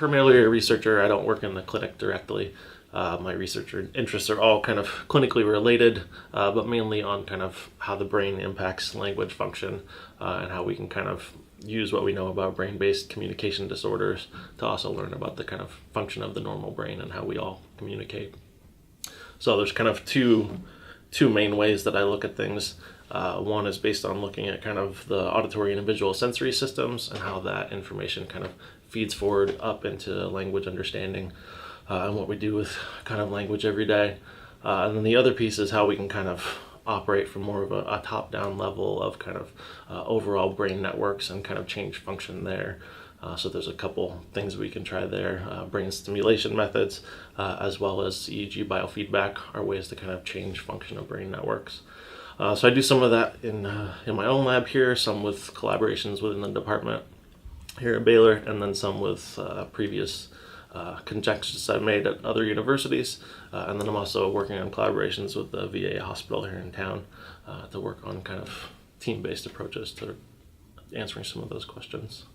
primarily a researcher. I don't work in the clinic directly. My research interests are all kind of clinically related, but mainly on kind of how the brain impacts language function and how we can kind of use what we know about brain-based communication disorders to also learn about the kind of function of the normal brain and how we all communicate. So there's kind of two main ways that I look at things. One is based on looking at kind of the auditory and visual sensory systems and how that information kind of feeds forward up into language understanding and what we do with kind of language every day. And then the other piece is how we can kind of operate from more of a top-down level of kind of overall brain networks and kind of change function there. So there's a couple things we can try there. Brain stimulation methods, as well as EEG biofeedback are ways to kind of change function of brain networks. So I do some of that in my own lab here, some with collaborations within the department here at Baylor, and then some with previous connections I've made at other universities. And then I'm also working on collaborations with the VA hospital here in town to work on kind of team-based approaches to answering some of those questions.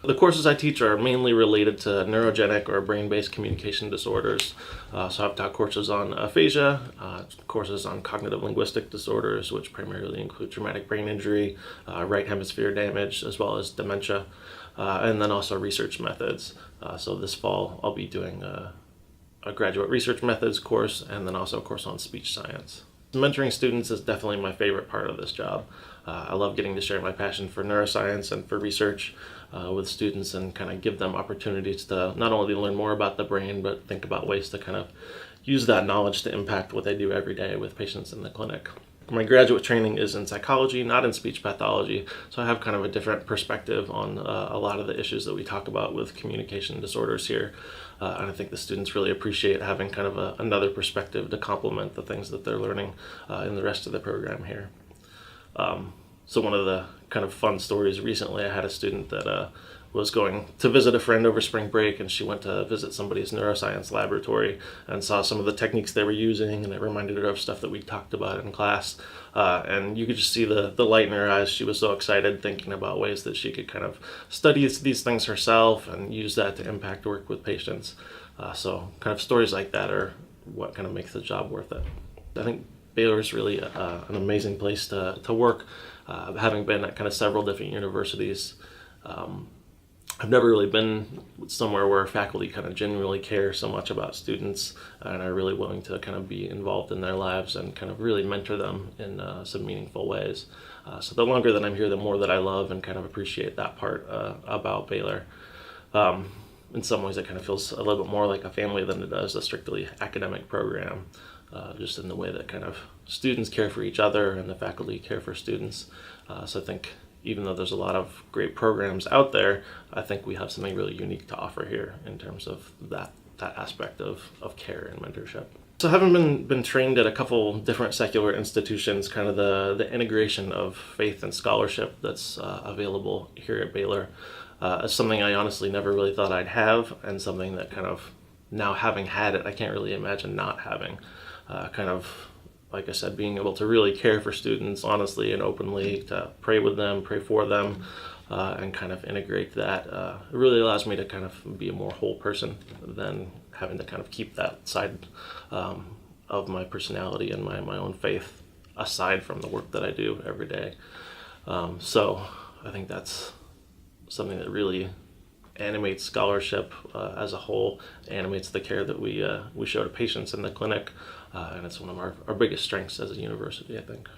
The courses I teach are mainly related to neurogenic or brain-based communication disorders. So I've taught courses on aphasia, courses on cognitive linguistic disorders, which primarily include traumatic brain injury, right hemisphere damage, as well as dementia, and then also research methods. So this fall I'll be doing a graduate research methods course and then also a course on speech science. Mentoring students is definitely my favorite part of this job. I love getting to share my passion for neuroscience and for research with students and kind of give them opportunities to not only learn more about the brain, but think about ways to kind of use that knowledge to impact what they do every day with patients in the clinic. My graduate training is in psychology, not in speech pathology, so I have kind of a different perspective on a lot of the issues that we talk about with communication disorders here. And I think the students really appreciate having kind of another perspective to complement the things that they're learning in the rest of the program here. So one of the kind of fun stories recently, I had a student that was going to visit a friend over spring break, and she went to visit somebody's neuroscience laboratory and saw some of the techniques they were using, and it reminded her of stuff that we talked about in class. And you could just see the light in her eyes. She was so excited, thinking about ways that she could kind of study these things herself and use that to impact work with patients. So kind of stories like that are what kind of makes the job worth it. I think Baylor is really an amazing place to work. Having been at kind of several different universities, I've never really been somewhere where faculty kind of genuinely care so much about students and are really willing to kind of be involved in their lives and kind of really mentor them in some meaningful ways. So the longer that I'm here, the more that I love and kind of appreciate that part about Baylor. In some ways, it kind of feels a little bit more like a family than it does a strictly academic program, just in the way that kind of students care for each other and the faculty care for students. So I think even though there's a lot of great programs out there, I think we have something really unique to offer here in terms of that aspect of care and mentorship. So having been trained at a couple different secular institutions, kind of the integration of faith and scholarship that's available here at Baylor is something I honestly never really thought I'd have, and something that kind of, now having had it, I can't really imagine not having. Kind of, like I said, being able to really care for students honestly and openly, to pray with them, pray for them, and kind of integrate that. It really allows me to kind of be a more whole person than having to kind of keep that side of my personality and my own faith aside from the work that I do every day. So I think that's something that really animates scholarship as a whole, animates the care that we show to patients in the clinic, and it's one of our biggest strengths as a university, I think.